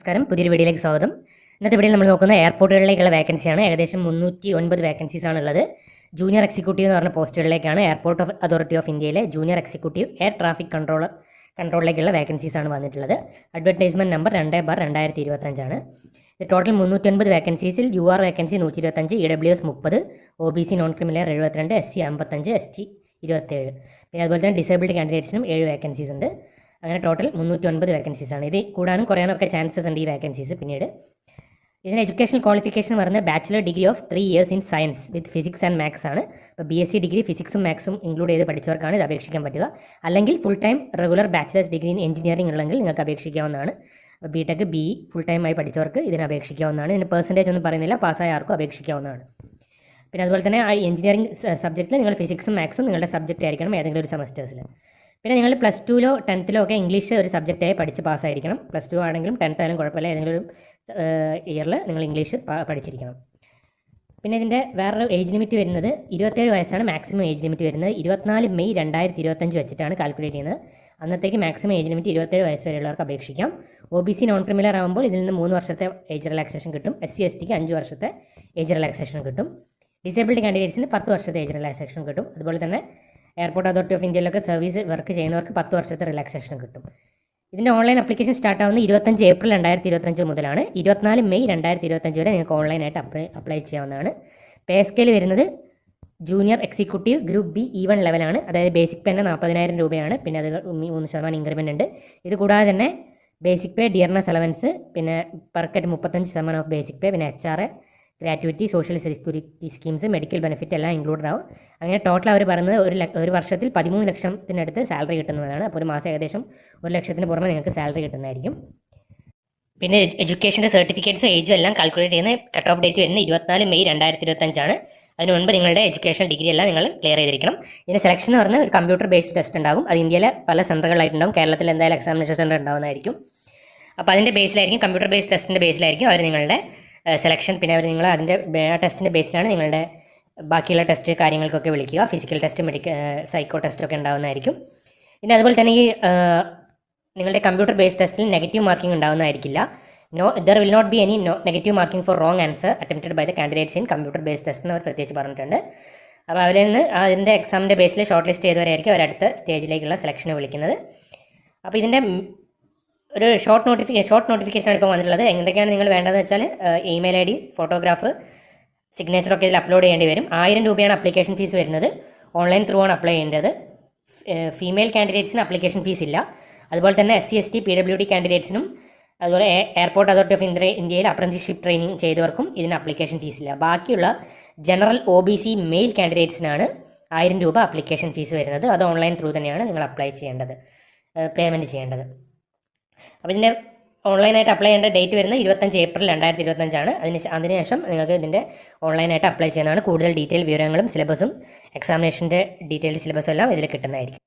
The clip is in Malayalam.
നമസ്കാരം, പുതിയൊരു വീഡിയോയിലേക്ക് സ്വാഗതം. ഇന്നത്തെ വീഡിയോയിൽ നമ്മൾ നോക്കുന്ന എയർപോർട്ടുകളിലേക്കുള്ള വേക്കൻസിയാണ്. ഏകദേശം 309 വേക്കൻസീസ് ആണുള്ളത്. ജൂനിയർ എക്സിക്യൂട്ടീവ് എന്ന് പറഞ്ഞ പോസ്റ്റുകളിലേക്കാണ് എയർപോർട്ട് അതോറിറ്റി ഓഫ് ഇന്ത്യയിലെ ജൂനിയർ എക്സിക്യൂട്ടീവ് എയർ ട്രാഫിക് കൺട്രോളിലേക്കുള്ള വേക്കൻസീസ് ആണ് വന്നിട്ടുള്ളത്. അഡ്വർടൈസ്മെന്റ് നമ്പർ 2/2025 ആണ്. ടോട്ടൽ 309 വേക്കൻസീസിൽ UR vacancy 125, EWS 30, OBC non criminal 72, SC 55, ST 27. പിന്നെ അതുപോലെ തന്നെ ഡിസേബിൾഡ് കാൻഡിഡേറ്റ്സിനും 7 വേക്കൻസീസ് ഉണ്ട്. അങ്ങനെ ടോട്ടൽ 309 വേക്കൻസീസ് ആണ്. ഇത് കൂടാനും കുറയാനൊക്കെ ചാൻസസ് ഉണ്ട് ഈ വേക്കൻസീസ്. പിന്നീട് ഇതിന് എഡ്യൂക്കേഷൻ ക്വാളിഫിക്കേഷൻ പറയുന്നത് bachelor degree of 3 years in science with physics and maths ആണ്. ഇപ്പോൾ BSc ഡിഗ്രി ഫിസിക്സും മാത്സും ഇൻക്ലൂഡ് ചെയ്ത് പഠിച്ചവർക്കാണ് ഇത് അപേക്ഷിക്കാൻ പറ്റുക. അല്ലെങ്കിൽ full time regular bachelor's degree in engineering ഉള്ളെങ്കിൽ നിങ്ങൾക്ക് അപേക്ഷിക്കാവുന്നതാണ്. BTech BE ഫുൾ ടൈം ആയി പഠിച്ചവർക്ക് ഇതിന് അപേക്ഷിക്കാവുന്നതാണ്. ഇതിന് പെർസെൻറ്റേജ് ഒന്നും പറയുന്നില്ല, പാസ്സായ ആർക്കും അപേക്ഷിക്കാവുന്നതാണ്. പിന്നെ അതുപോലെ തന്നെ ആ എഞ്ചിനീയറിംഗ് സബ്ജക്റ്റിൽ നിങ്ങൾ ഫിസിക്സും മാത്സും നിങ്ങളുടെ സബ്ജക്റ്റ് ആയിരിക്കണം ഏതെങ്കിലും ഒരു സെമസ്റ്റേഴ്സിൽ. പിന്നെ നിങ്ങൾ +2 10th ഒക്കെ ഇംഗ്ലീഷ് ഒരു സബ്ജക്റ്റായി പഠിച്ച് പാസ്സായിരിക്കണം. +2 ആണെങ്കിലും 10th ആയാലും കുഴപ്പമില്ല, ഏതെങ്കിലും ഒരു ഇയറിൽ നിങ്ങൾ ഇംഗ്ലീഷ് പഠിച്ചിരിക്കണം. പിന്നെ ഇതിൻ്റെ വേറൊരു ഏജ് ലിമിറ്റ് വരുന്നത് 27 വയസ്സാണ് മാക്സിമം ഏജ് ലിമിറ്റ് വരുന്നത്. 24 May 2025 വെച്ചിട്ടാണ് കാൽക്കുലേറ്റ് ചെയ്യുന്നത്. അന്നത്തേക്ക് മാക്സിമം ഏജ് ലിമിറ്റ് 27 വയസ്സ് വരെയുള്ളവർക്ക് അപേക്ഷിക്കാം. OBC നോൺ ക്രിമിനൽ ആകുമ്പോൾ ഇതിൽ നിന്ന് 3 വർഷത്തെ ഏജ് റിലാക്സേഷൻ കിട്ടും. SC STക്ക് 5 വർഷത്തെ ഏജ് റിലാക്സേഷൻ കിട്ടും. ഡിസേബിൾഡ് കാൻഡിഡേറ്റ്സിന് 10 വർഷത്തെ ഏജ് റിലാക്സേഷൻ കിട്ടും. അതുപോലെ തന്നെ എയർപോർട്ട് അതോറിറ്റി ഓഫ് ഇന്ത്യയിലൊക്കെ സർവീസ് വർക്ക് ചെയ്യുന്നവർക്ക് 10 വർഷത്തെ റിലാക്സേഷൻ കിട്ടും. ഇതിൻ്റെ ഓൺലൈൻ അപ്ലിക്കേഷൻ സ്റ്റാർട്ട് ആവുന്നത് 25 April 2025 മുതലാണ്. 24 May 2025 വരെ നിങ്ങൾക്ക് ഓൺലൈനായിട്ട് അപ്ലൈ ചെയ്യാവുന്നതാണ്. പേ സ്കെയിൽ വരുന്നത് junior executive group B E1 ലെവലാണ്. അതായത് ബേസിക് പേ 40,000 രൂപയാണ്. പിന്നെ അത് 3% ഇൻക്രിമെൻ്റ് ഉണ്ട്. ഇത് കൂടാതെ തന്നെ ബേസിക് പേ, ഡിയർനെസ് അലവൻസ്, പിന്നെ പെർക്കറ്റ് 35% ഓഫ് ബേസിക് പേ, പിന്നെ HRA, gratuity, social security schemes, medical benefit എല്ലാം ഇൻക്ലൂഡഡ് ആവും. അങ്ങനെ ടോട്ടൽ അവർ പറയുന്നത് ഒരു വർഷത്തിൽ 13 ലക്ഷത്തിനടുത്ത് സാലറി കിട്ടുന്നതാണ്. അപ്പോൾ ഒരു മാസം ഏകദേശം 1 ലക്ഷത്തിന് പുറമെ നിങ്ങൾക്ക് സാലറി കിട്ടുന്നതായിരിക്കും. പിന്നെ എഡ്യൂക്കേഷൻ്റെ സർട്ടിഫിക്കറ്റ്സും ഏജും എല്ലാം കാൽക്കുലേറ്റ് ചെയ്യുന്ന കട്ട് ഓഫ് ഡേറ്റ് വരുന്നത് 24 May 2025 ആണ്. അതിന് മുൻപ് നിങ്ങളുടെ എഡ്യൂക്കേഷൻ ഡിഗ്രി എല്ലാം നിങ്ങൾ ക്ലിയർ ചെയ്തിരിക്കണം. ഇതിന് സെലക്ഷൻ എന്ന് പറഞ്ഞാൽ ഒരു കമ്പ്യൂട്ടർ ബേസ്ഡ് ടെസ്റ്റ് ഉണ്ടാകും. അത് ഇന്ത്യയിലെ പല സെൻറ്ററുകളായിട്ടുണ്ടാകും. കേരളത്തിൽ എന്തായാലും എക്സാമിനേഷൻ സെൻറ്റർ ഉണ്ടാകുന്നതായിരിക്കും. അപ്പോൾ അതിൻ്റെ ബേസിലായിരിക്കും, കമ്പ്യൂട്ടർ ബേസ്ഡ് ടെസ്റ്റിൻ്റെ ബേസിലായിരിക്കും അവർ നിങ്ങളുടെ സെലക്ഷൻ. പിന്നെ അവർ നിങ്ങൾ അതിൻ്റെ ടെസ്റ്റിൻ്റെ ബേസിലാണ് നിങ്ങളുടെ ബാക്കിയുള്ള ടെസ്റ്റ് കാര്യങ്ങൾക്കൊക്കെ വിളിക്കുക. ഫിസിക്കൽ ടെസ്റ്റ്, സൈക്കോ ടെസ്റ്റൊക്കെ ഉണ്ടാകുന്നതായിരിക്കും. പിന്നെ അതുപോലെ തന്നെ ഈ നിങ്ങളുടെ കമ്പ്യൂട്ടർ ബേസ്ഡ് ടെസ്റ്റിൽ നെഗറ്റീവ് മാർക്കിംഗ് ഉണ്ടാകുന്നതായിരിക്കില്ല. There will not be any negative marking for wrong answer attempted by the candidates in computer based test എന്ന് അവർ പ്രത്യേകിച്ച് പറഞ്ഞിട്ടുണ്ട്. അപ്പോൾ അവരിൽ നിന്ന് അതിൻ്റെ എക്സാമിൻ്റെ ബേസിൽ ഷോർട്ട് ലിസ്റ്റ് ചെയ്തവരായിരിക്കും അവർ അടുത്ത സ്റ്റേജിലേക്കുള്ള സെലക്ഷന് വിളിക്കുന്നത്. അപ്പോൾ ഇതിൻ്റെ ഒരു ഷോർട്ട് നോട്ടിഫിക്കേഷനാണ് ഇപ്പോൾ വന്നിട്ടുള്ളത്. എന്തൊക്കെയാണ് നിങ്ങൾ വേണ്ടതെന്ന് വെച്ചാൽ ഇമെയിൽ ID, ഫോട്ടോഗ്രാഫ്, സിഗ്നേച്ചറൊക്കെ ഇതിൽ അപ്ലോഡ് ചെയ്യേണ്ടി വരും. 1000 രൂപയാണ് അപ്ലിക്കേഷൻ ഫീസ് വരുന്നത്. ഓൺലൈൻ ത്രൂ ആണ് അപ്ലൈ ചെയ്യേണ്ടത്. ഫീമെയിൽ കാൻഡിഡേറ്റ്സിന് അപ്ലിക്കേഷൻ ഫീസ് ഇല്ല. അതുപോലെ തന്നെ SC ST PWD കാൻഡിഡേറ്റ്സിനും അതുപോലെ എയർപോർട്ട് അതോറിറ്റി ഓഫ് ഇന്ത്യയിൽ അപ്രന്റീസ്ഷിപ്പ് ട്രെയിനിങ് ചെയ്തവർക്കും ഇതിന് അപ്ലിക്കേഷൻ ഫീസ് ഇല്ല. ബാക്കിയുള്ള ജനറൽ OBC മെയിൽ കാൻഡിഡേറ്റ്സിനാണ് 1000 രൂപ അപ്ലിക്കേഷൻ ഫീസ് വരുന്നത്. അത് ഓൺലൈൻ ത്രൂ തന്നെയാണ് നിങ്ങൾ അപ്ലൈ ചെയ്യേണ്ടത്, പേയ്മെൻറ്റ് ചെയ്യേണ്ടത്. അപ്പോൾ ഇതിൻ്റെ ഓൺലൈനായിട്ട് അപ്ലൈ ചെയ്യേണ്ട ഡേറ്റ് വരുന്നത് 25 April 2025 ആണ്. അതിനുശേഷം നിങ്ങൾക്ക് ഇതിൻ്റെ ഓൺലൈനായിട്ട് അപ്ലൈ ചെയ്യുന്നതാണ്. കൂടുതൽ ഡീറ്റെയിൽ വിവരങ്ങളും സിലബസും എക്സാമിനേഷൻ്റെ ഡീറ്റെയിൽഡ് സിലബസും എല്ലാം ഇതിൽ കിട്ടുന്നതായിരിക്കും.